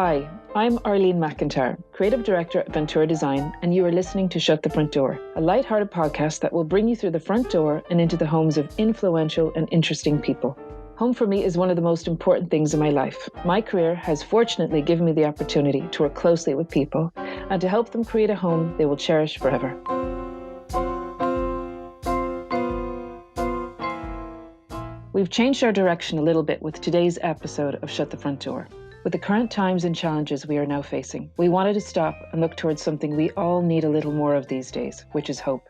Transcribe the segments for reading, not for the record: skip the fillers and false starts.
Hi, I'm Arlene McIntyre, Creative Director at Ventura Design, and you are listening to Shut the Front Door, a light-hearted podcast that will bring you through the front door and into the homes of influential and interesting people. Home for me is one of the most important things in my life. My career has fortunately given me the opportunity to work closely with people and to help them create a home they will cherish forever. We've changed our direction a little bit with today's episode of Shut the Front Door. With the current times and challenges we are now facing, we wanted to stop and look towards something we all need a little more of these days, which is hope.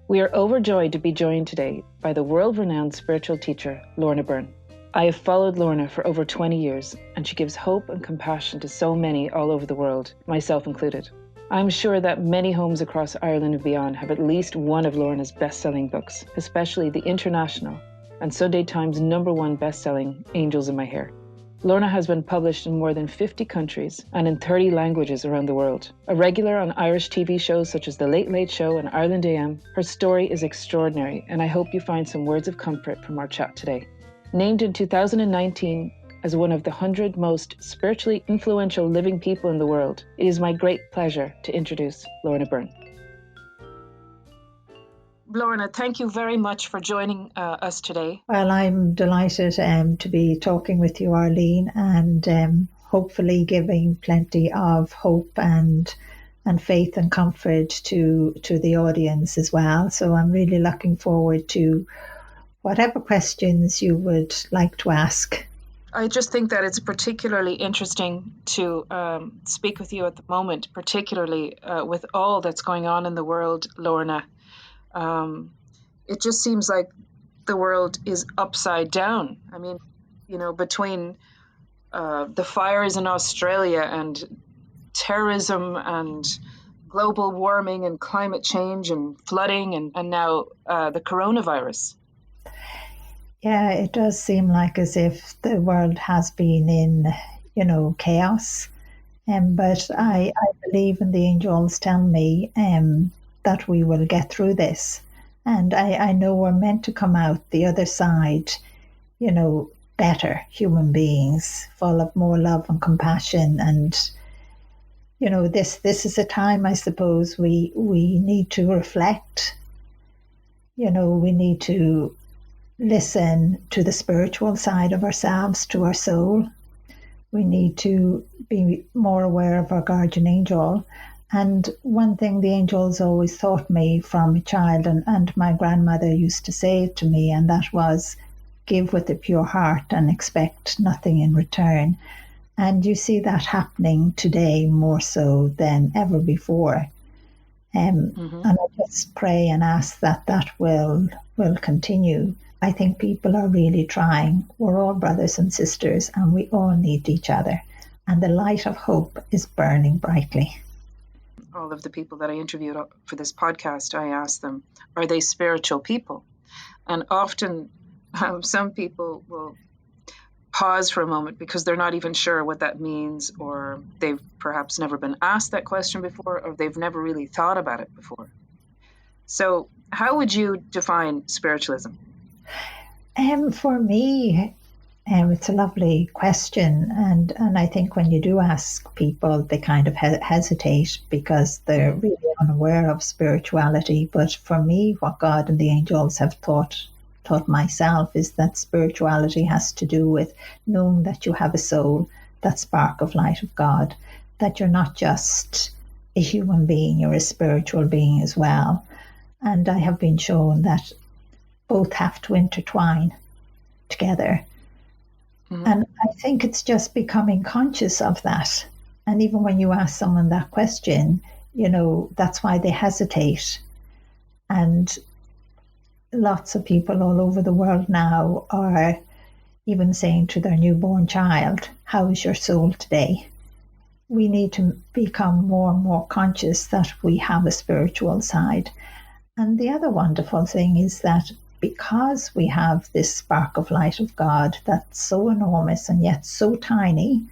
We are overjoyed to be joined today by the world-renowned spiritual teacher, Lorna Byrne. I have followed Lorna for over 20 years, and she gives hope and compassion to so many all over the world, myself included. I'm sure that many homes across Ireland and beyond have at least one of Lorna's best-selling books, especially the international and Sunday Times #1 best-selling Angels in My Hair. Lorna has been published in more than 50 countries and in 30 languages around the world. A regular on Irish TV shows such as The Late Late Show and Ireland AM, her story is extraordinary, and I hope you find some words of comfort from our chat today. Named in 2019 as one of the 100 most spiritually influential living people in the world, it is my great pleasure to introduce Lorna Byrne. Lorna, thank you very much for joining us today. Well, I'm delighted to be talking with you, Arlene, and hopefully giving plenty of hope and faith and comfort to the audience as well. So I'm really looking forward to whatever questions you would like to ask. I just think that it's particularly interesting to speak with you at the moment, particularly with all that's going on in the world, Lorna. It just seems like the world is upside down. I mean, you know, between the fires in Australia and terrorism and global warming and climate change and flooding and now the coronavirus. Yeah, it does seem like as if the world has been in, chaos. But I believe, and the angels tell me, that we will get through this. And I know we're meant to come out the other side, better human beings, full of more love and compassion. And, this is a time, I suppose, we need to reflect. We need to listen to the spiritual side of ourselves, to our soul. We need to be more aware of our guardian angel. And one thing the angels always taught me from a child, and my grandmother used to say to me, and that was, give with a pure heart and expect nothing in return. And you see that happening today more so than ever before. And I just pray and ask that will continue. I think people are really trying. We're all brothers and sisters, and we all need each other. And the light of hope is burning brightly. All of the people that I interviewed for this podcast, I asked them, are they spiritual people? And often some people will pause for a moment because they're not even sure what that means, or they've perhaps never been asked that question before, or they've never really thought about it before. So how would you define spiritualism? For me, it's a lovely question, and I think when you do ask people, they kind of hesitate because they're really unaware of spirituality. But for me, what God and the angels have taught myself is that spirituality has to do with knowing that you have a soul, that spark of light of God, that you're not just a human being, you're a spiritual being as well. And I have been shown that both have to intertwine together. And I think it's just becoming conscious of that. And even when you ask someone that question, that's why they hesitate. And lots of people all over the world now are even saying to their newborn child, how is your soul today? We need to become more and more conscious that we have a spiritual side. And the other wonderful thing is that because we have this spark of light of God that's so enormous and yet so tiny,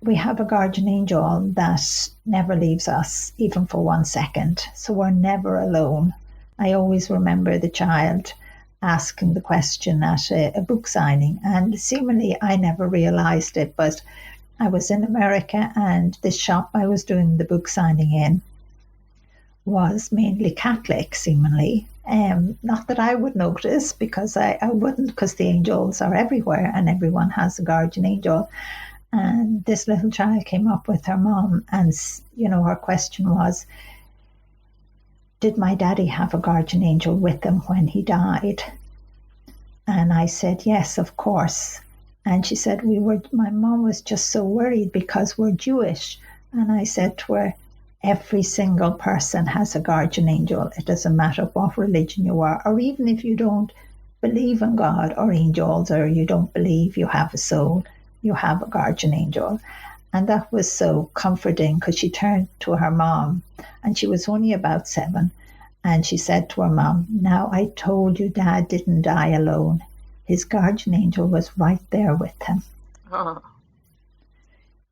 we have a guardian angel that never leaves us, even for 1 second. So we're never alone. I always remember the child asking the question at a book signing, and seemingly I never realized it, but I was in America, and this shop I was doing the book signing in was mainly Catholic, seemingly. Not that I would notice, because I wouldn't, because the angels are everywhere and everyone has a guardian angel. And this little child came up with her mom, and her question was, did my daddy have a guardian angel with him when he died? And I said, yes, of course. And she said, my mom was just so worried because we're Jewish. And I said to her, every single person has a guardian angel. It doesn't matter what religion you are, or even if you don't believe in God or angels, or you don't believe you have a soul, you have a guardian angel. And that was so comforting, because she turned to her mom, and she was only about 7. And she said to her mom, now I told you Dad didn't die alone. His guardian angel was right there with him. Oh.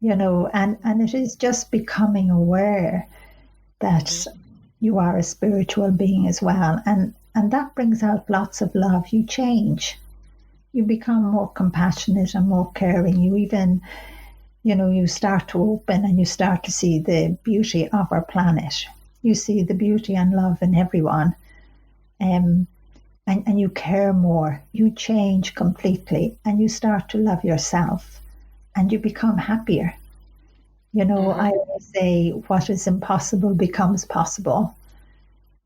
And it is just becoming aware that you are a spiritual being as well. And that brings out lots of love. You change. You become more compassionate and more caring. You even, you start to open, and you start to see the beauty of our planet. You see the beauty and love in everyone. And you care more. You change completely, and you start to love yourself, and you become happier. I always say, what is impossible becomes possible.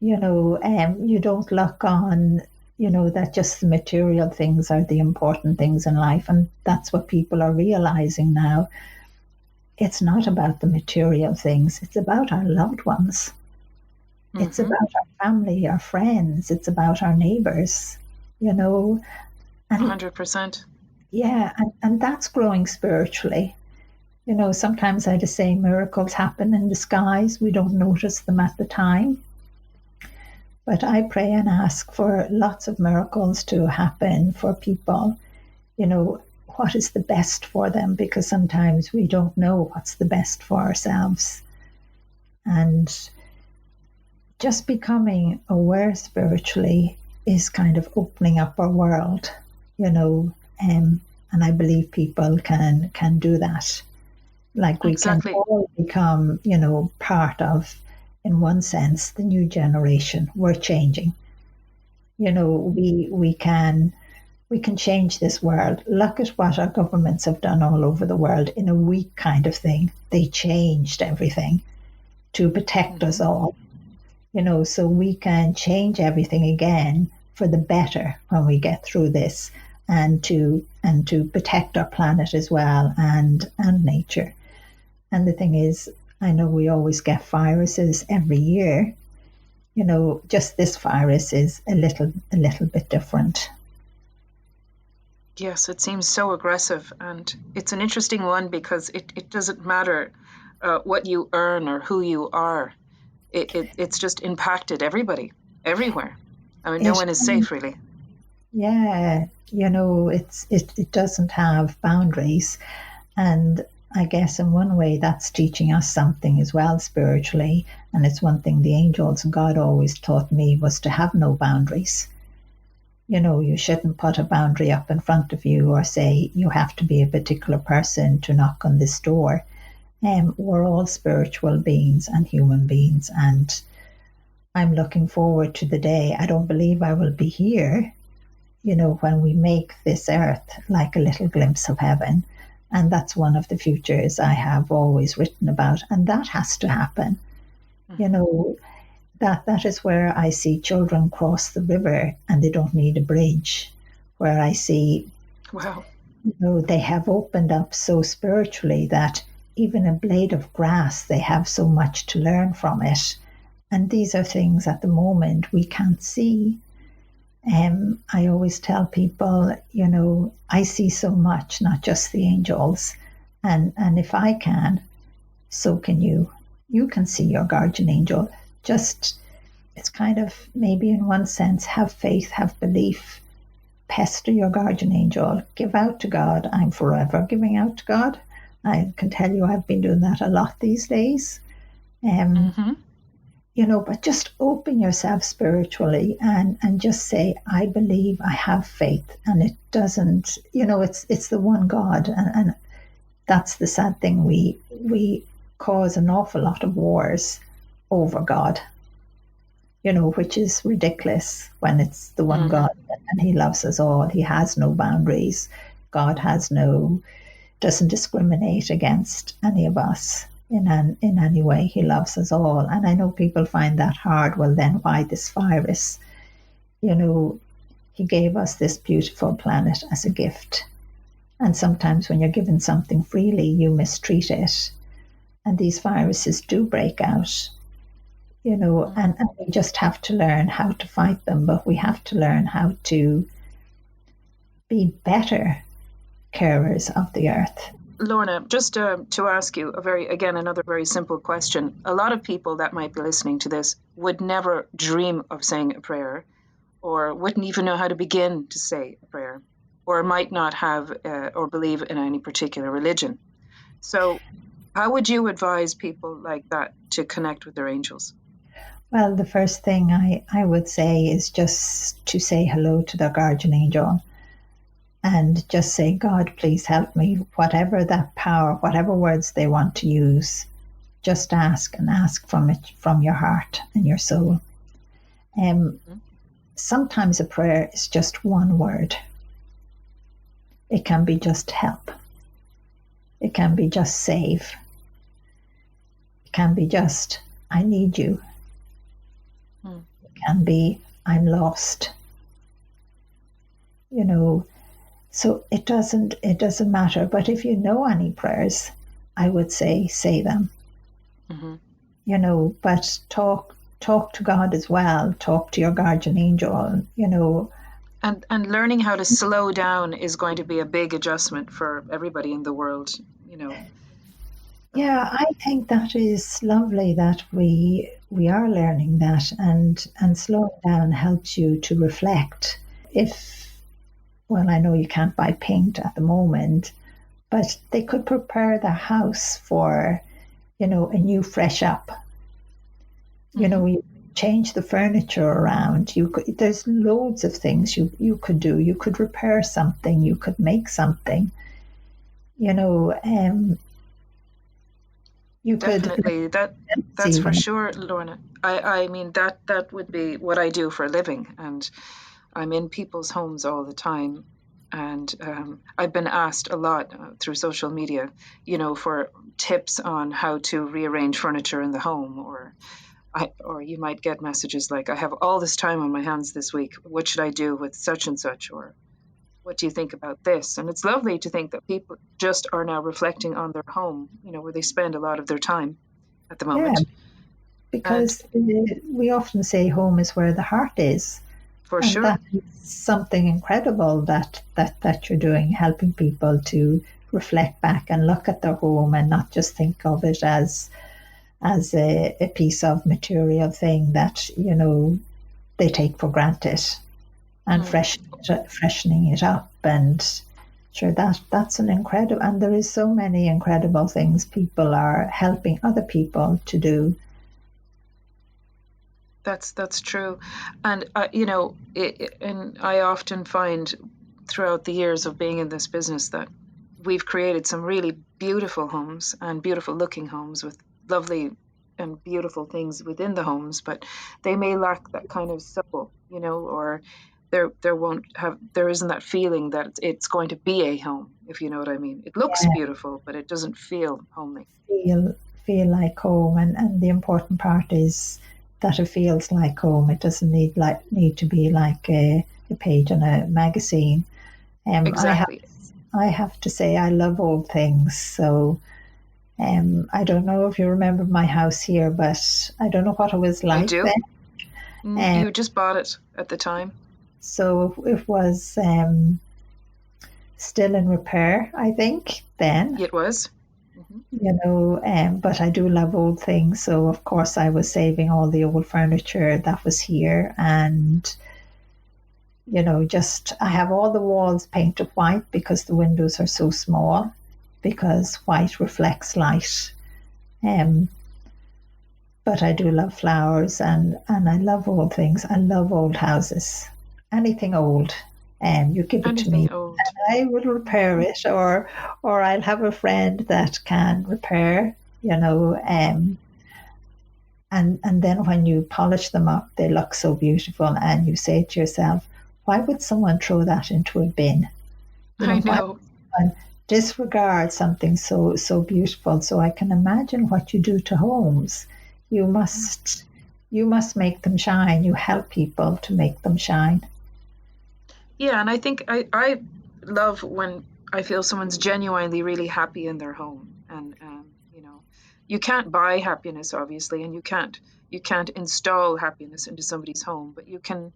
You don't look on, that just the material things are the important things in life. And that's what people are realizing now. It's not about the material things. It's about our loved ones. Mm-hmm. It's about our family, our friends. It's about our neighbors, And 100%. Yeah, and that's growing spiritually. Sometimes I just say miracles happen in the skies. We don't notice them at the time. But I pray and ask for lots of miracles to happen for people. What is the best for them? Because sometimes we don't know what's the best for ourselves. And just becoming aware spiritually is kind of opening up our world, and I believe people can do that. Like we can all become, part of, in one sense, the new generation. We're changing. We can change this world. Look at what our governments have done all over the world in a week kind of thing. They changed everything to protect us all. So we can change everything again for the better when we get through this, and to protect our planet as well, and nature. And the thing is, I know we always get viruses every year. Just this virus is a little bit different. Yes, it seems so aggressive, and it's an interesting one, because it doesn't matter what you earn or who you are. It's just impacted everybody, everywhere. I mean, no one is safe, really. Yeah, it doesn't have boundaries. And I guess in one way that's teaching us something as well spiritually. And it's one thing the angels and God always taught me, was to have no boundaries. You shouldn't put a boundary up in front of you, or say you have to be a particular person to knock on this door. We're all spiritual beings and human beings, and I'm looking forward to the day. I don't believe I will be here, when we make this earth like a little glimpse of heaven. And that's one of the futures I have always written about. And that has to happen. That is where I see children cross the river and they don't need a bridge. Where I see, wow, they have opened up so spiritually that even a blade of grass, they have so much to learn from it. And these are things at the moment we can't see. I always tell people, I see so much, not just the angels. And if I can, so can you. You can see your guardian angel. Just, it's kind of, maybe in one sense, have faith, have belief, pester your guardian angel, give out to God. I'm forever giving out to God. I can tell you I've been doing that a lot these days. But just open yourself spiritually and just say, I believe, I have faith. And it doesn't, it's the one God. And that's the sad thing. We cause an awful lot of wars over God, which is ridiculous when it's the one God and He loves us all. He has no boundaries. God doesn't discriminate against any of us in any way. He loves us all. And I know people find that hard. Well, then why this virus? He gave us this beautiful planet as a gift. And sometimes when you're given something freely, you mistreat it. And these viruses do break out, and we just have to learn how to fight them, but we have to learn how to be better carers of the earth. Lorna, just to ask you another very simple question. A lot of people that might be listening to this would never dream of saying a prayer, or wouldn't even know how to begin to say a prayer, or might not have or believe in any particular religion. So how would you advise people like that to connect with their angels? Well, the first thing I would say is just to say hello to their guardian angel and just say, God, please help me, whatever that power, whatever words they want to use, just ask and ask from your heart and your soul. Sometimes a prayer is just one word. It can be just help. It can be just save. It can be just, I need you. It can be, I'm lost. So it doesn't matter. But if you know any prayers, I would say them. But talk to God as well. Talk to your guardian angel, And learning how to slow down is going to be a big adjustment for everybody in the world, Yeah, I think that is lovely that we are learning that, and slowing down helps you to reflect. I know you can't buy paint at the moment, but they could prepare the house for, a new fresh up. You change the furniture around. There's loads of things you could do. You could repair something. You could make something. You definitely that's for sure, Lorna. I mean that would be what I do for a living, and I'm in people's homes all the time, and I've been asked a lot through social media, for tips on how to rearrange furniture in the home, or you might get messages like, I have all this time on my hands this week. What should I do with such and such? Or what do you think about this? And it's lovely to think that people just are now reflecting on their home, where they spend a lot of their time at the moment. Yeah, because we often say home is where the heart is. For sure. That is something incredible that you're doing, helping people to reflect back and look at their home and not just think of it as a piece of material thing that, they take for granted, and freshening it up. And sure, that's an incredible, and there is so many incredible things people are helping other people to do. That's true. And, and I often find throughout the years of being in this business that we've created some really beautiful homes and beautiful looking homes with lovely and beautiful things within the homes, but they may lack that kind of soul, or there isn't that feeling that it's going to be a home, if you know what I mean. It looks beautiful, but it doesn't feel homely. Feel like home, and the important part is that it feels like home. It doesn't need to be like a page in a magazine. Exactly. I have to say I love old things, so I don't know if you remember my house here, but I don't know what it was like. I do. Then. You just bought it at the time. So it was still in repair, I think, then. It was. But I do love old things. So, of course, I was saving all the old furniture that was here. And, I have all the walls painted white because the windows are so small, because white reflects light. But I do love flowers, and I love old things. I love old houses. Anything old. You give it to me, Anything old. I will repair it, or I'll have a friend that can repair, and then when you polish them up, they look so beautiful, and you say to yourself, why would someone throw that into a bin? I Why know. would someone disregard something so beautiful? So I can imagine what you do to homes. You must you must make them shine. You help people to make them shine. Yeah, and I think I love when I feel someone's genuinely really happy in their home, and you can't buy happiness, obviously, and you can't install happiness into somebody's home, but you can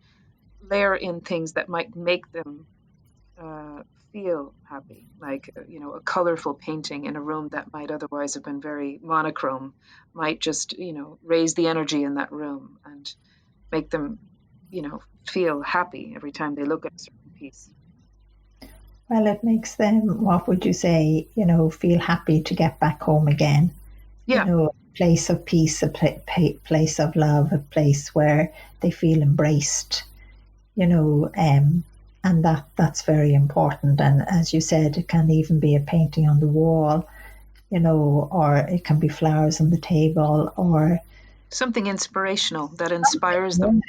layer in things that might make them uh, feel happy, like a colorful painting in a room that might otherwise have been very monochrome, might just raise the energy in that room and make them feel happy every time they look at a certain piece. Well, it makes them, what would you say, feel happy to get back home again. Yeah, A place of peace, a place of love, a place where they feel embraced, and that's very important. And as you said, it can even be a painting on the wall, or it can be flowers on the table, or something inspirational that inspires them.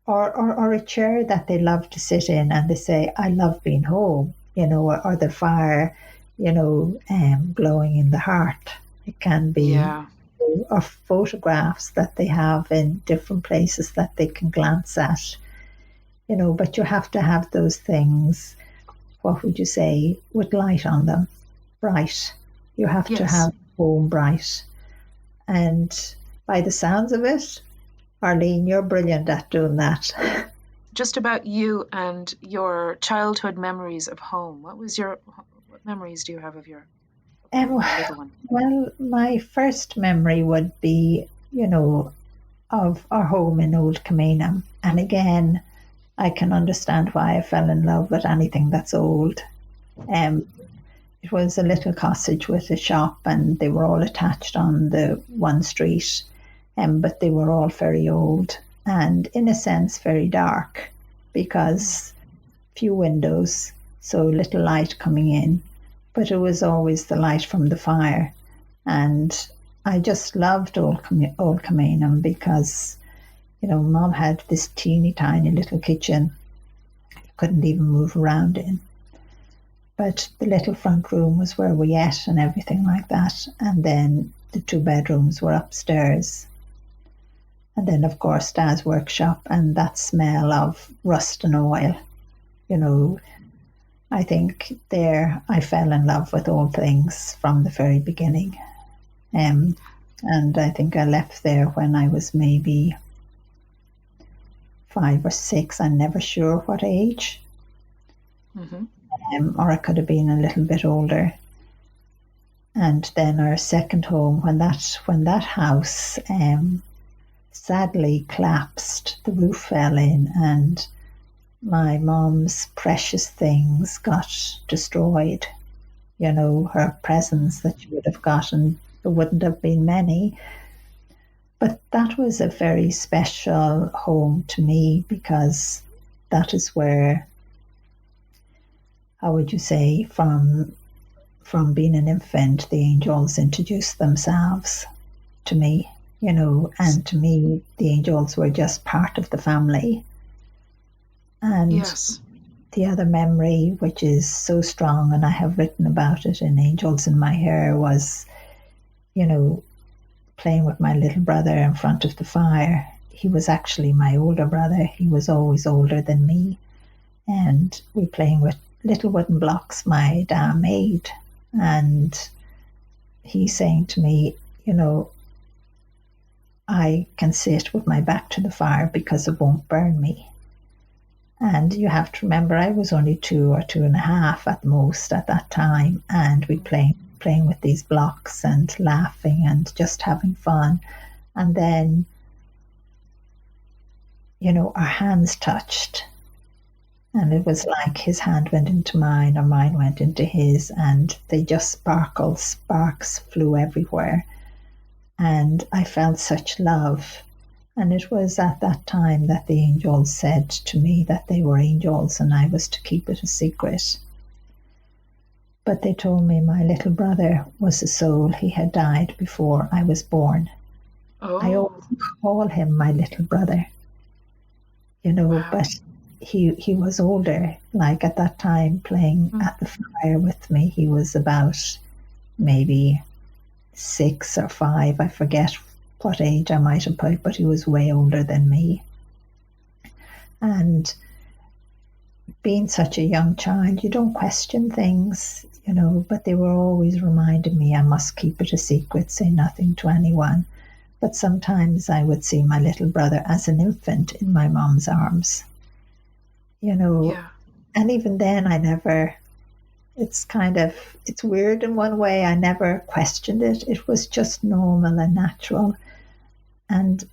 or a chair that they love to sit in, and they say, I love being home, or the fire, glowing in the heart. It can be, Yeah. or photographs that they have in different places that they can glance at, but you have to have those things, what would you say, with light on them, bright. You have to Yes. have home bright. And by the sounds of it, Arlene, you're brilliant at doing that. Just about you and your childhood memories of home. What memories do you have of your Um, when you were a little one? well, my first memory would be, of our home in Old Cameenham. And again, I can understand why I fell in love with anything that's old. Um, it was a little cottage with a shop, and they were all attached on the one street, but they were all very old and, in a sense, very dark because few windows, so little light coming in. But it was always the light from the fire, and I just loved Old Cameenham because Mom had this teeny tiny little kitchen you couldn't even move around in. But the little front room was where we ate and everything like that. And then the two bedrooms were upstairs. And then, of course, Dad's workshop and that smell of rust and oil. You know, I think there I fell in love with old things from the very beginning. Um, and I think I left there when I was maybe 5 or 6. I'm never sure what age. Mm-hmm. Or I could have been a little bit older. And then our second home, when that house sadly collapsed, the roof fell in, and my mom's precious things got destroyed. Her presents that she would have gotten, there wouldn't have been many. But that was a very special home to me because that is where, how would you say, from being an infant, the angels introduced themselves to me, and to me, the angels were just part of the family. And Yes. the other memory, which is so strong, and I have written about it in Angels in My Hair, was, playing with my little brother in front of the fire. He was actually my older brother. He was always older than me. And we playing with little wooden blocks my dad made. And he's saying to me, I can sit with my back to the fire because it won't burn me. And you have to remember, I was only 2 or 2.5 at most at that time, and we playing with these blocks and laughing and just having fun. And then, our hands touched, and it was like his hand went into mine or mine went into his, and they just sparks flew everywhere. And I felt such love. And it was at that time that the angels said to me that they were angels and I was to keep it a secret. But they told me my little brother was a soul. He had died before I was born. I Oh, always call him my little brother, wow. but he was older. Like at that time, playing at the fire with me, he was about maybe 6 or 5. I forget what age I might have put, but he was way older than me. And being such a young child, you don't question things, but they were always reminding me I must keep it a secret, say nothing to anyone. But sometimes I would see my little brother as an infant in my mom's arms, Yeah. and even then it's weird in one way. I never questioned it. It was just normal and natural. And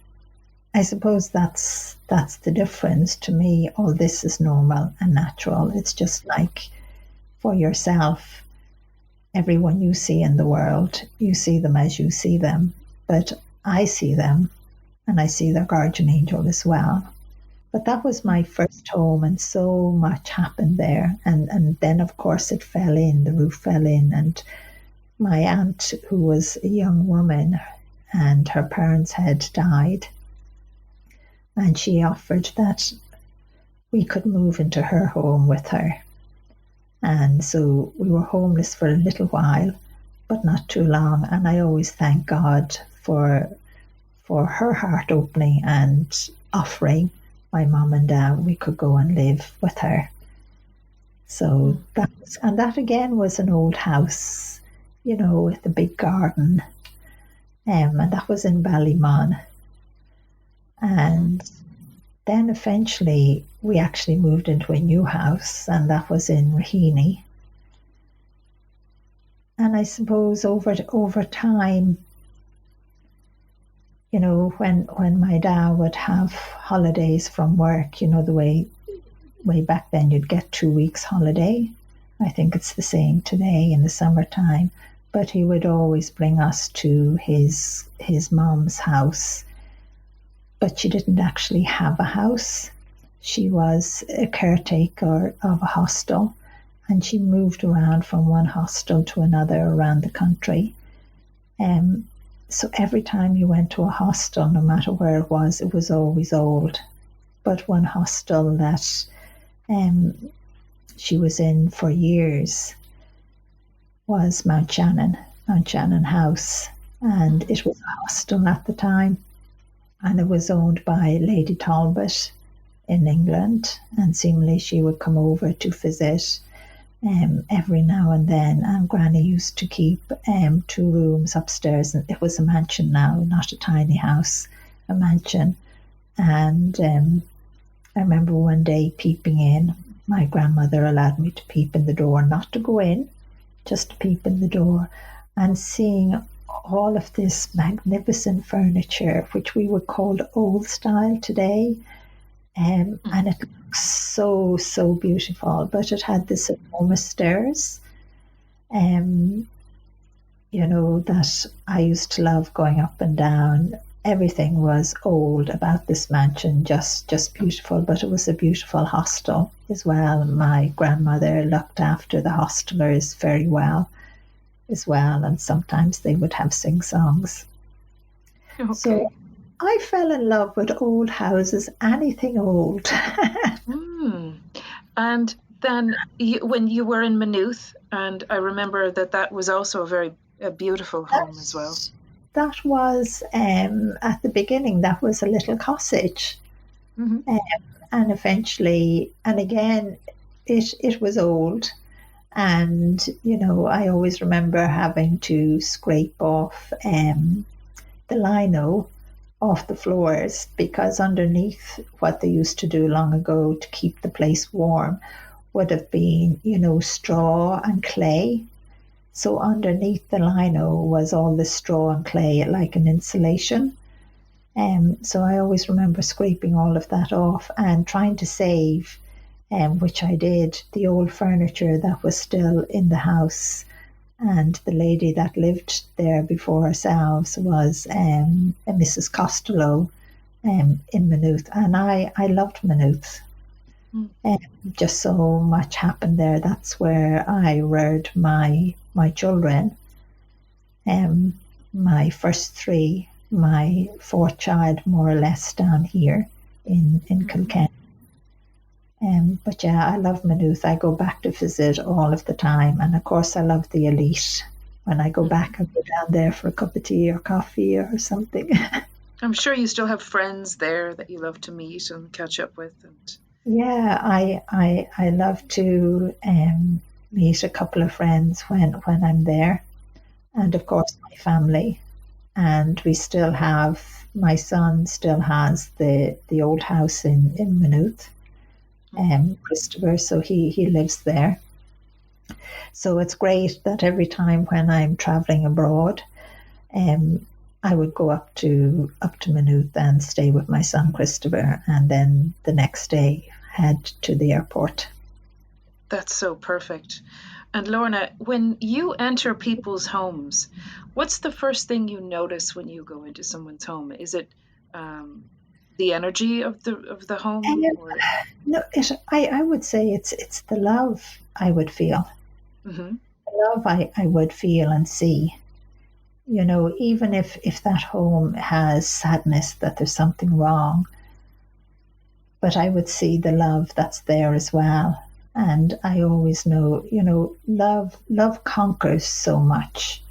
I suppose that's the difference to me. All this is normal and natural. It's just like for yourself, everyone you see in the world, you see them as you see them. But I see them and I see their guardian angel as well. But that was my first home, and so much happened there. And then, of course, it fell in, the roof fell in, and my aunt, who was a young woman, and her parents had died, and she offered that we could move into her home with her. And so we were homeless for a little while, but not too long. And I always thank God for her heart opening and offering my mum and dad we could go and live with her. So that again was an old house, with a big garden. And that was in Ballymun. And then eventually we actually moved into a new house, and that was in Raheny. And I suppose over time, when my dad would have holidays from work, the way back then you'd get 2 weeks holiday. I think it's the same today in the summertime. But he would always bring us to his mom's house. But she didn't actually have a house. She was a caretaker of a hostel, and she moved around from one hostel to another around the country. So every time you went to a hostel, no matter where it was always old. But one hostel that she was in for years was Mount Shannon House. And it was a hostel at the time. And it was owned by Lady Talbot in England. And seemingly she would come over to visit every now and then. And Granny used to keep 2 rooms upstairs. And it was a mansion now, not a tiny house, a mansion. And I remember one day peeping in. My grandmother allowed me to peep in the door, not to go in, just to peep in the door, and seeing all of this magnificent furniture, which we would call old style today. And it looks so, so beautiful. But it had this enormous stairs, that I used to love going up and down. Everything was old about this mansion, just beautiful. But it was a beautiful hostel as well. My grandmother looked after the hostelers very well as well, and sometimes they would have sing-songs. Okay. So I fell in love with old houses, anything old. And then when you were in Maynooth, and I remember that was also a beautiful home as well. That was, at the beginning, that was a little cottage. And eventually, and again, it was old. And, I always remember having to scrape off the lino off the floors, because underneath, what they used to do long ago to keep the place warm would have been, straw and clay. So underneath the lino was all the straw and clay, like an insulation. So I always remember scraping all of that off and trying to save, which I did, the old furniture that was still in the house. And the lady that lived there before ourselves was a Mrs. Costello, in Maynooth, and I loved Maynooth. Mm. Just so much happened there. That's where I reared my children. My first three, my fourth child more or less down here in Kilkenny. But yeah, I love Maynooth. I go back to visit all of the time. And of course, I love the elite. When I go back, I go down there for a cup of tea or coffee or something. I'm sure you still have friends there that you love to meet and catch up with. And Yeah, I love to meet a couple of friends when I'm there. And of course, my family. And we still have, my son still has the old house in Maynooth, Christopher, so he lives there. So it's great that every time when I'm traveling abroad, I would go up to Maynooth and stay with my son Christopher, and then the next day head to the airport. that's so perfect. And Lorna, when you enter people's homes, what's the first thing you notice when you go into someone's home? Is it the energy of the home? Or? No, I would say it's the love I would feel. Mm-hmm. The love I would feel and see. You know, even if that home has sadness, that there's something wrong, but I would see the love that's there as well. And I always know, you know, love conquers so much.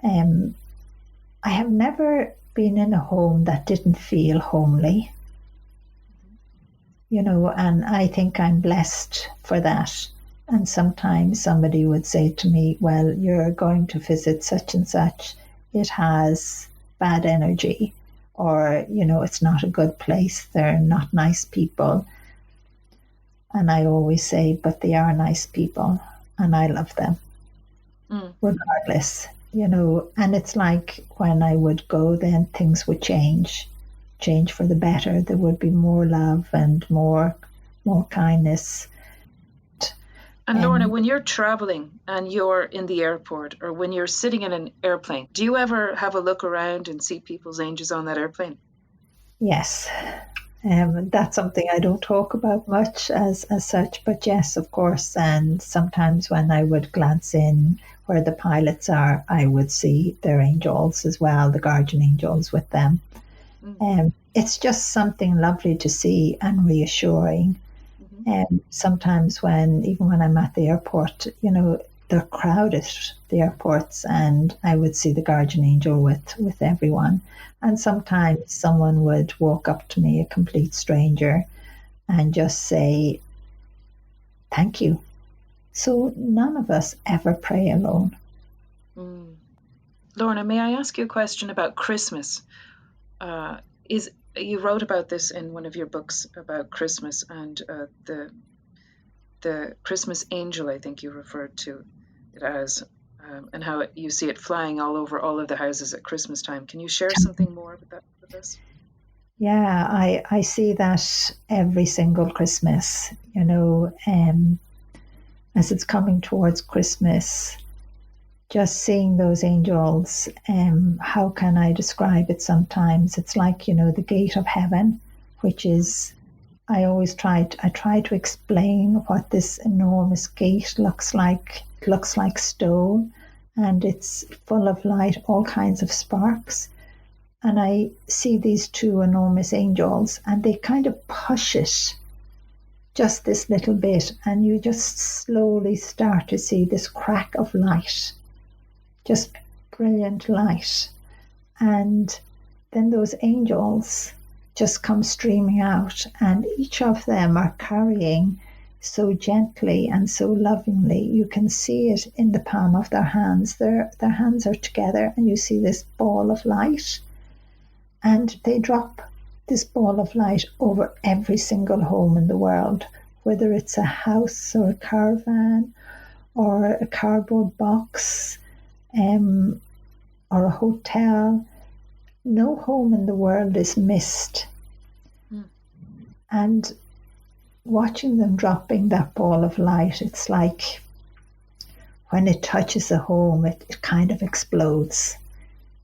I have never been in a home that didn't feel homely, you know, and I think I'm blessed for that. And sometimes somebody would say to me, well, you're going to visit such and such, it has bad energy, or, you know, it's not a good place, they're not nice people. And I always say, but they are nice people, and I love them, regardless, you know. And it's like when I would go, then things would change for the better. There would be more love and more kindness. And Lorna, when you're traveling and you're in the airport, or when you're sitting in an airplane, do you ever have a look around and see people's angels on that airplane? Yes. That's something I don't talk about much as such, but yes, of course. And sometimes when I would glance in where the pilots are, I would see their angels as well, the guardian angels with them. It's just something lovely to see and reassuring. Sometimes even when I'm at the airport, you know, they're crowded, the airports, and I would see the guardian angel with everyone. And sometimes someone would walk up to me, a complete stranger, and just say, thank you. So none of us ever pray alone. Lorna, may I ask you a question about Christmas? You wrote about this in one of your books about Christmas, and the Christmas angel, I think you referred to it as, and how you see it flying all over all of the houses at Christmas time. Can you share something more about that with us? Yeah, I see that every single Christmas, you know, as it's coming towards Christmas, just seeing those angels. How can I describe it sometimes? It's like, you know, the gate of heaven, which is, I try to explain what this enormous gate looks like. It looks like stone, and it's full of light, all kinds of sparks. And I see these two enormous angels, and they kind of push it just this little bit, and you just slowly start to see this crack of light, just brilliant light. And then those angels just come streaming out, and each of them are carrying so gently and so lovingly. You can see it in the palm of their hands. Their hands are together, and you see this ball of light. And they drop this ball of light over every single home in the world, whether it's a house or a caravan or a cardboard box or a hotel. No home in the world is missed. And watching them dropping that ball of light, it's like when it touches a home, it kind of explodes.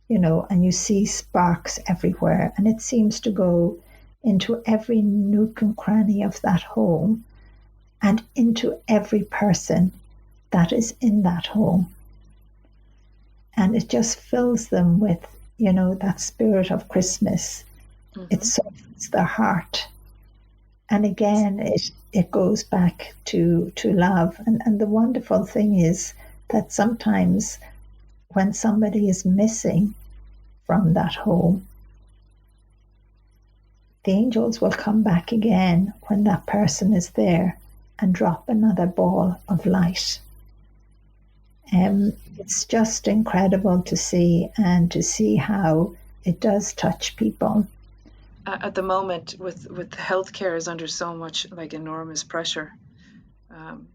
and you see sparks everywhere, and it seems to go into every nook and cranny of that home and into every person that is in that home. And it just fills them with, that spirit of Christmas. Mm-hmm. It softens their heart. And again, it goes back to love. And the wonderful thing is that sometimes when somebody is missing from that home, the angels will come back again when that person is there and drop another ball of light. It's just incredible to see, and to see how it does touch people. At the moment, with healthcare is under so much enormous pressure,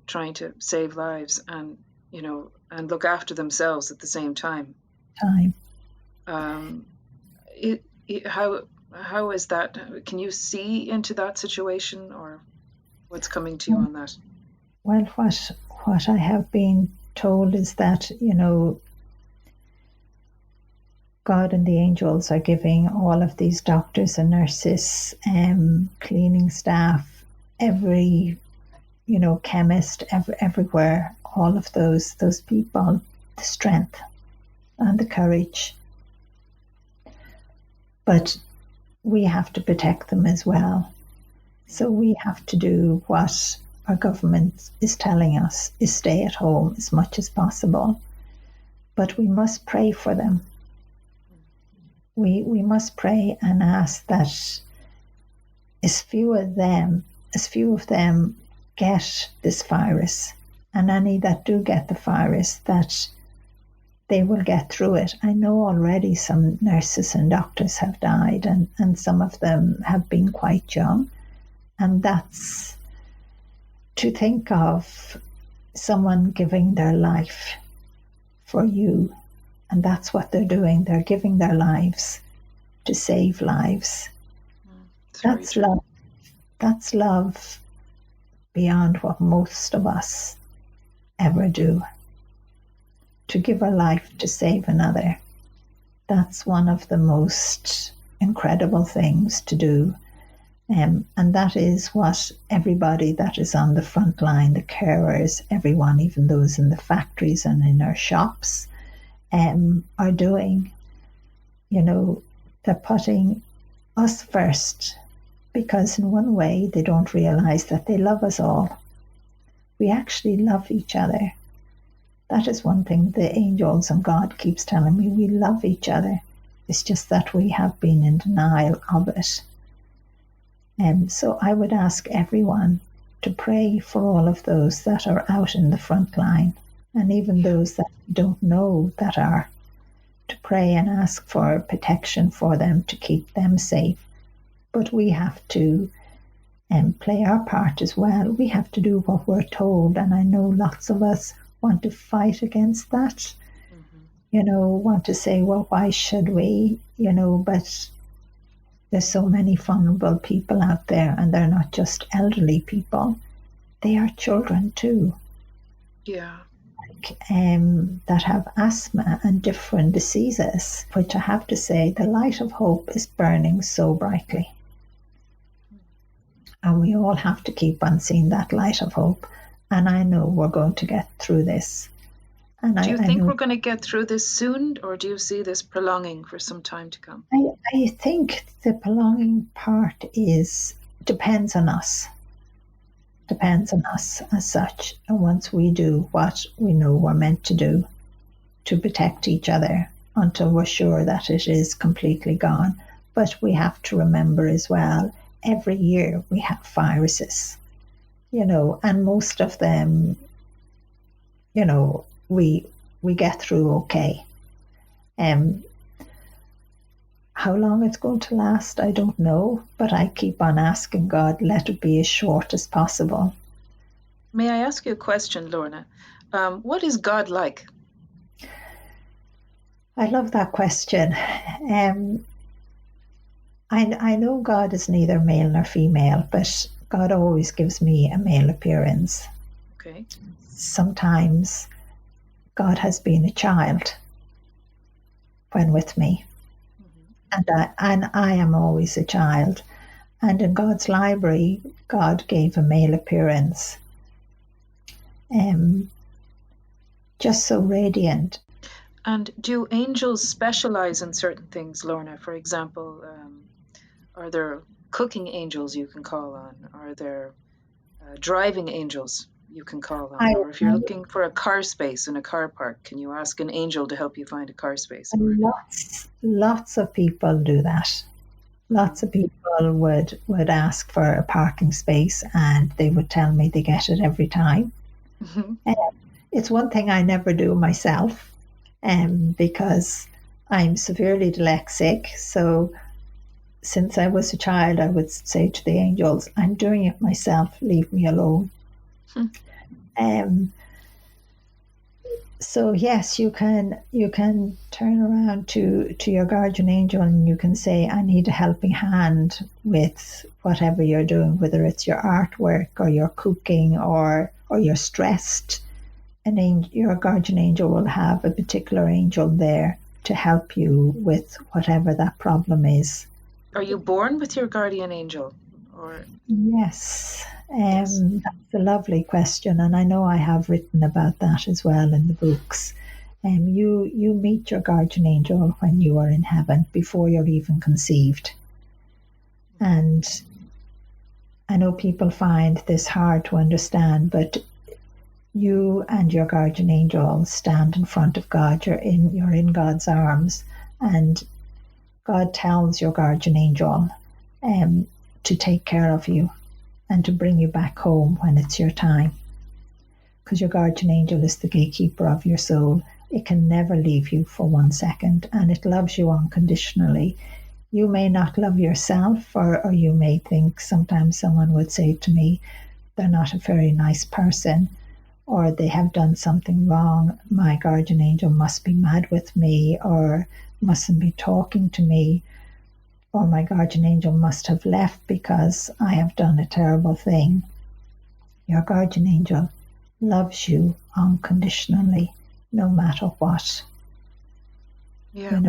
trying to save lives and and look after themselves at the same time. How is that? Can you see into that situation, or what's coming to you on that? Well, what I have been told is that God and the angels are giving all of these doctors and nurses, cleaning staff, every chemist, everywhere, all of those people, the strength and the courage. But we have to protect them as well. So we have to do what our government is telling us, is stay at home as much as possible. But we must pray for them. We must pray and ask that as few of them get this virus, and any that do get the virus, that they will get through it. I know already some nurses and doctors have died, and some of them have been quite young. And that's to think of someone giving their life for you. And that's what they're doing. They're giving their lives to save lives. That's love. That's love beyond what most of us ever do. To give a life to save another. That's one of the most incredible things to do. And that is what everybody that is on the front line, the carers, everyone, even those in the factories and in our shops, are doing. They're putting us first, because in one way they don't realize that they love us all. We actually love each other. That is one thing the angels and God keeps telling me. We love each other. It's just that we have been in denial of it. So I would ask everyone to pray for all of those that are out in the front line, and even those that don't know that are, to pray and ask for protection for them, to keep them safe. But we have to play our part as well. We have to do what we're told, and I know lots of us want to fight against that. Want to say, well, why should we? But there's so many vulnerable people out there, and they're not just elderly people. They are children too. Yeah. That have asthma and different diseases, which I have to say, the light of hope is burning so brightly. And we all have to keep on seeing that light of hope. And I know we're going to get through this. And do you think we're going to get through this soon, or do you see this prolonging for some time to come? I think the prolonging part depends on us. Depends on us as such. And once we do what we know we're meant to do, to protect each other until we're sure that it is completely gone. But we have to remember as well, every year we have viruses, and most of them, we get through okay. How long it's going to last, I don't know, but I keep on asking God, let it be as short as possible. May I ask you a question, Lorna? What is God like? I love that question. I know God is neither male nor female, but God always gives me a male appearance. Okay. Sometimes God has been a child. when with me. And I am always a child. And in God's library, God gave a male appearance, just so radiant. And do angels specialize in certain things, Lorna? For example, are there cooking angels you can call on? Are there driving angels you can call on? Or if you're looking for a car space in a car park, can you ask an angel to help you find a car space? Lots of people do that. Lots of people would ask for a parking space, and they would tell me they get it every time. It's one thing I never do myself, because I'm severely dyslexic. So since I was a child, I would say to the angels, I'm doing it myself, leave me alone. So yes, you can turn around to your guardian angel and you can say, I need a helping hand with whatever you're doing, whether it's your artwork or your cooking or you're stressed. Your guardian angel will have a particular angel there to help you with whatever that problem is. Are you born with your guardian angel? Or yes. That's a lovely question, and I know I have written about that as well in the books. You meet your guardian angel when you are in heaven, before you're even conceived. And I know people find this hard to understand, but you and your guardian angel stand in front of God. You're in God's arms, and God tells your guardian angel to take care of you and to bring you back home when it's your time. Because your guardian angel is the gatekeeper of your soul. It can never leave you for 1 second, and it loves you unconditionally. You may not love yourself, or you may think, sometimes someone would say to me, they're not a very nice person, or they have done something wrong. My guardian angel must be mad with me, or mustn't be talking to me, or my guardian angel must have left because I have done a terrible thing. Your guardian angel loves you unconditionally, no matter what. Yeah.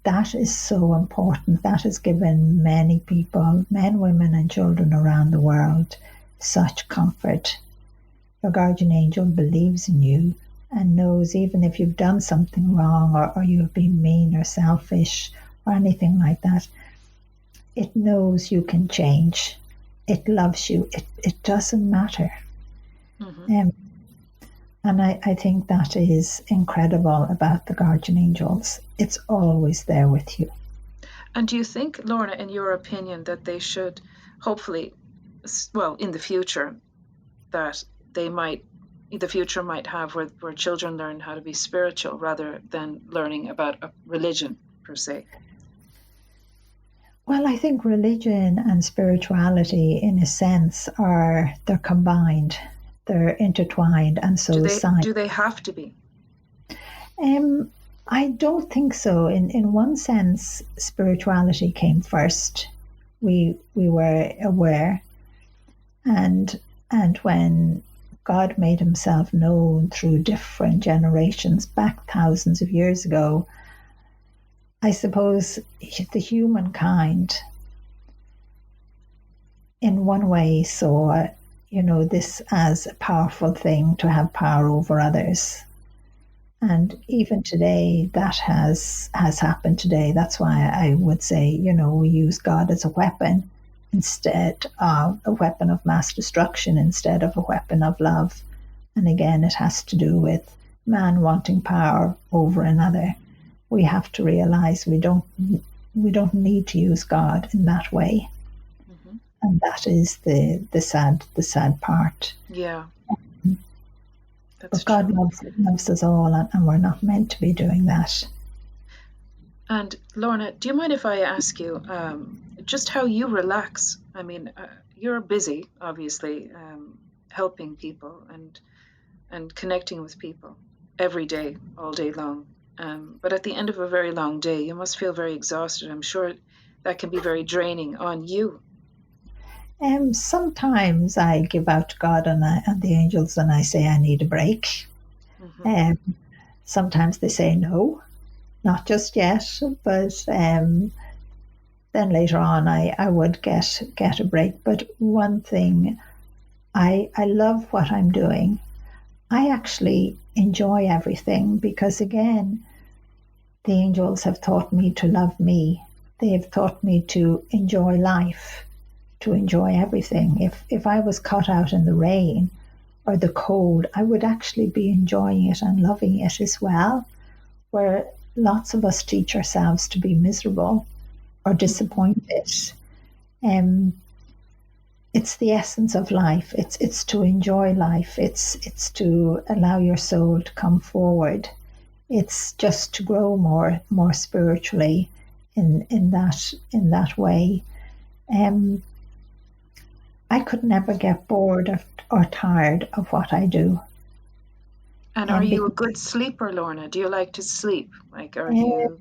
That is so important. That has given many people, men, women, and children around the world, such comfort. Your guardian angel believes in you and knows even if you've done something wrong, or you've been mean or selfish or anything like that, it knows you can change. It loves you. It doesn't matter. And I think that is incredible about the guardian angels. It's always there with you. And do you think, Lorna, in your opinion, that they should hopefully, well, in the future, that the future might have where children learn how to be spiritual rather than learning about a religion per se? Well, I think religion and spirituality, in a sense, they're combined, they're intertwined, and so is science. Do they have to be? I don't think so. In one sense, spirituality came first. We were aware, and when God made himself known through different generations back thousands of years ago, I suppose the humankind in one way saw, this as a powerful thing to have power over others. And even today, that has happened today. That's why I would say, we use God as a weapon instead of a weapon of mass destruction, instead of a weapon of love. And again, it has to do with man wanting power over another. We have to realize we don't need to use God in that way. And that is the sad part. Yeah. But God loves us all, and we're not meant to be doing that. And Lorna, do you mind if I ask you just how you relax? I mean, you're busy, obviously, helping people and connecting with people every day, all day long. But at the end of a very long day, you must feel very exhausted. I'm sure that can be very draining on you. Sometimes I give out to God and the angels, and I say I need a break. Sometimes they say no. not just yet, but then later on I would get a break. But one thing, I love what I'm doing. I actually enjoy everything because, again, the angels have taught me to love me. They have taught me to enjoy life, to enjoy everything. If I was caught out in the rain or the cold, I would actually be enjoying it and loving it as well. Where lots of us teach ourselves to be miserable or disappointed. It's the essence of life. It's to enjoy life. It's to allow your soul to come forward. It's just to grow more spiritually in that way. I could never get bored or tired of what I do. And are you a good sleeper, Lorna? Do you like to sleep? Like, are you?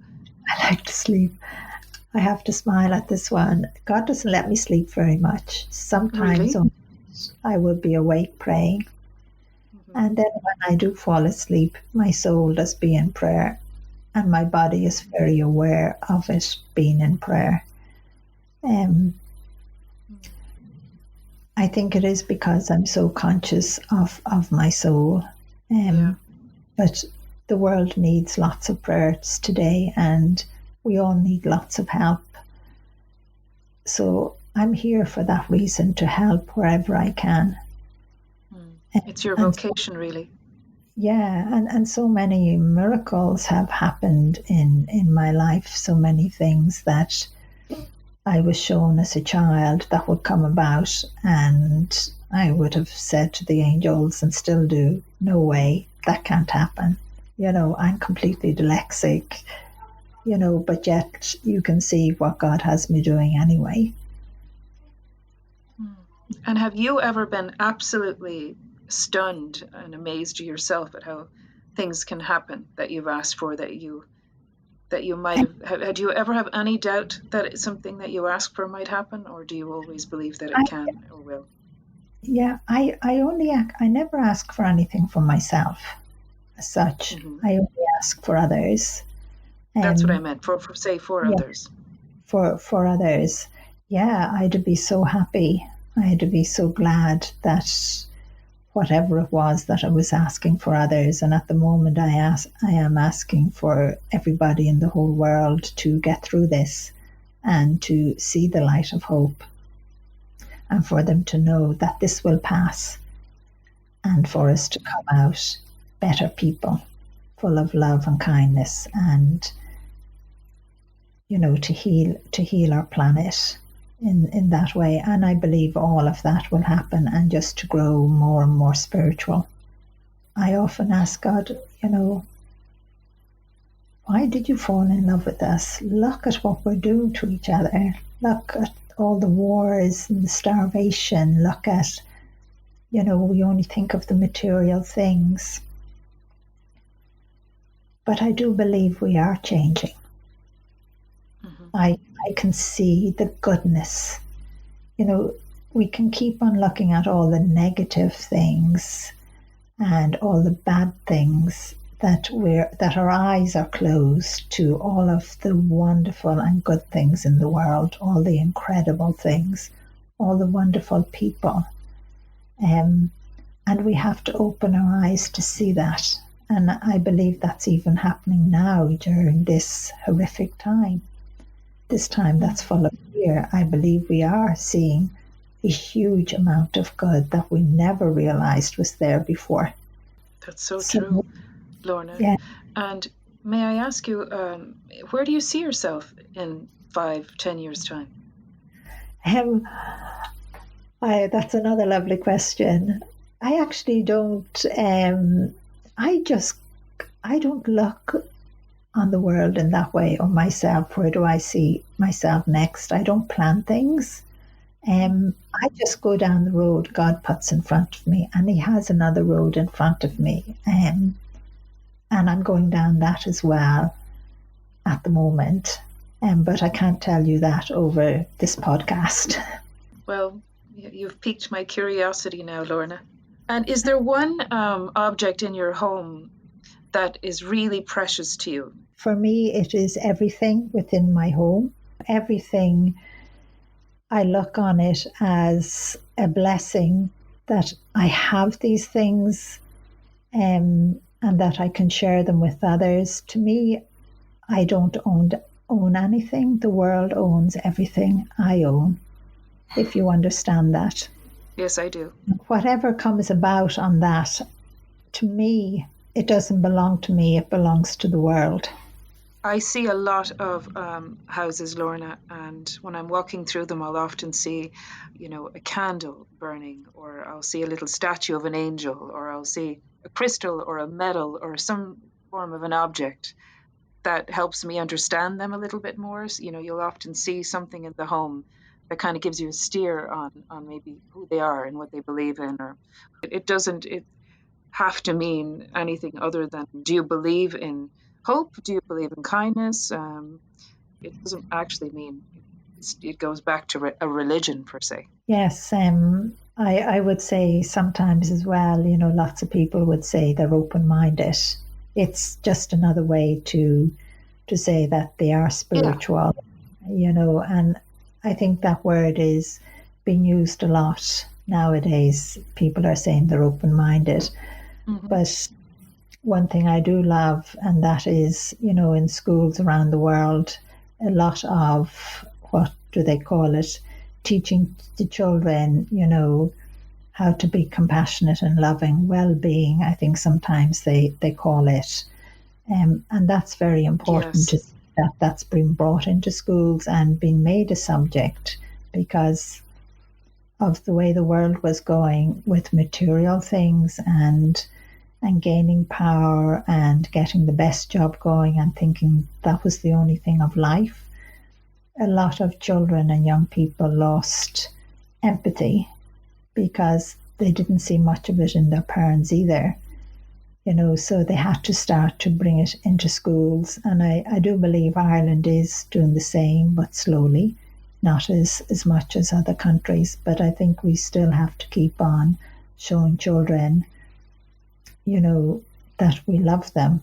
I like to sleep. I have to smile at this one. God doesn't let me sleep very much. Sometimes Really? I will be awake praying. And then when I do fall asleep, my soul does be in prayer, and my body is very aware of it being in prayer. I think it is because I'm so conscious of my soul. But the world needs lots of prayers today, and we all need lots of help. So I'm here for that reason, to help wherever I can. It's your vocation, really. Yeah, and so many miracles have happened in my life, so many things that I was shown as a child that would come about, and I would have said to the angels, and still do, no way, that can't happen. I'm completely dyslexic, but yet you can see what God has me doing anyway. And have you ever been absolutely stunned and amazed yourself at how things can happen that you've asked for, that you might have? Had you ever have any doubt that it's something that you ask for might happen, or do you always believe that it can or will? Yeah, I never ask for anything for myself as such. I only ask for others. That's what I meant, for others. For others. Yeah, I'd be so happy. I'd be so glad that whatever it was that I was asking for others, and at the moment I am asking for everybody in the whole world to get through this and to see the light of hope, and for them to know that this will pass, and for us to come out better people, full of love and kindness, and to heal our planet in that way. And I believe all of that will happen, and just to grow more and more spiritual. I often ask God, why did you fall in love with us? Look at what we're doing to each other. Look at all the wars and the starvation. Look at, we only think of the material things. But I do believe we are changing. I can see the goodness. We can keep on looking at all the negative things and all the bad things that our eyes are closed to all of the wonderful and good things in the world, all the incredible things, all the wonderful people. And we have to open our eyes to see that. And I believe that's even happening now during this horrific time. This time that's full of fear. I believe we are seeing a huge amount of good that we never realized was there before. That's so true, Lorna. Yeah. And may I ask you, where do you see yourself in 5-10 years' time? That's another lovely question. I actually don't. I don't look on the world in that way, or myself. Where do I see myself next? I don't plan things. I just go down the road God puts in front of me, and He has another road in front of me, and I'm going down that as well at the moment. But I can't tell you that over this podcast. Well, you've piqued my curiosity now, Lorna. And is there one object in your home that is really precious to you? For me, it is everything within my home. Everything, I look on it as a blessing that I have these things, and that I can share them with others. To me, I don't own anything. The world owns everything I own, if you understand that. Yes, I do. Whatever comes about on that, to me, it doesn't belong to me, it belongs to the world. I see a lot of houses, Lorna, and when I'm walking through them, I'll often see, a candle burning, or I'll see a little statue of an angel, or I'll see a crystal or a medal or some form of an object that helps me understand them a little bit more. So, you'll often see something in the home that kind of gives you a steer on maybe who they are and what they believe in, or it doesn't have to mean anything other than, do you believe in hope? Do you believe in kindness? It doesn't actually mean it goes back to a religion per se. Yes, I would say sometimes as well, lots of people would say they're open-minded. It's just another way to say that they are spiritual, and I think that word is being used a lot nowadays. People are saying they're open-minded. Mm-hmm. But one thing I do love, and that is, in schools around the world, a lot of, what do they call it, teaching the children, how to be compassionate and loving, well-being, I think sometimes they call it. And that's very important. Yes. That's been brought into schools and been made a subject, because of the way the world was going with material things and gaining power and getting the best job going and thinking that was the only thing of life. A lot of children and young people lost empathy because they didn't see much of it in their parents either. So they had to start to bring it into schools. And I do believe Ireland is doing the same, but slowly, not as much as other countries. But I think we still have to keep on showing children, that we love them,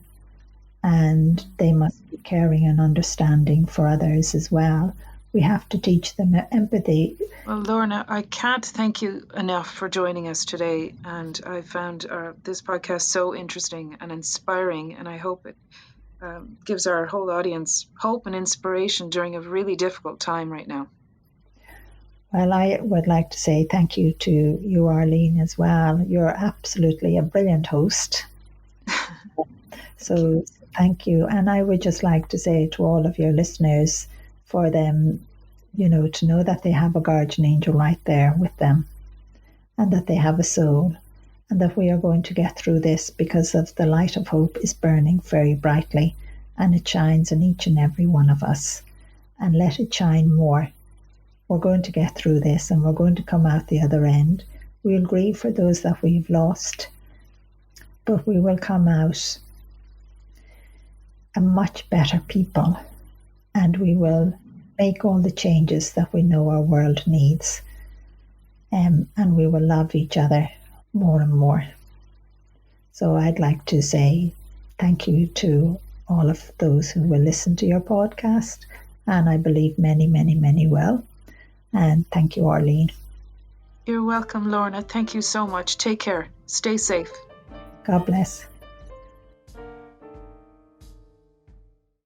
and they must be caring and understanding for others as well. We have to teach them empathy. Well, Lorna, I can't thank you enough for joining us today. And I found this podcast so interesting and inspiring. And I hope it gives our whole audience hope and inspiration during a really difficult time right now. Well, I would like to say thank you to you, Arlene, as well. You're absolutely a brilliant host. So thank you. And I would just like to say to all of your listeners, for them, to know that they have a guardian angel right there with them, and that they have a soul, and that we are going to get through this, because of the light of hope is burning very brightly, and it shines in each and every one of us. And let it shine more. We're going to get through this, and we're going to come out the other end. We'll grieve for those that we've lost, but we will come out a much better people, and we will make all the changes that we know our world needs, and we will love each other more and more. So I'd like to say thank you to all of those who will listen to your podcast, and I believe many, many, many will. And thank you, Arlene. You're welcome, Lorna. Thank you so much. Take care. Stay safe. God bless.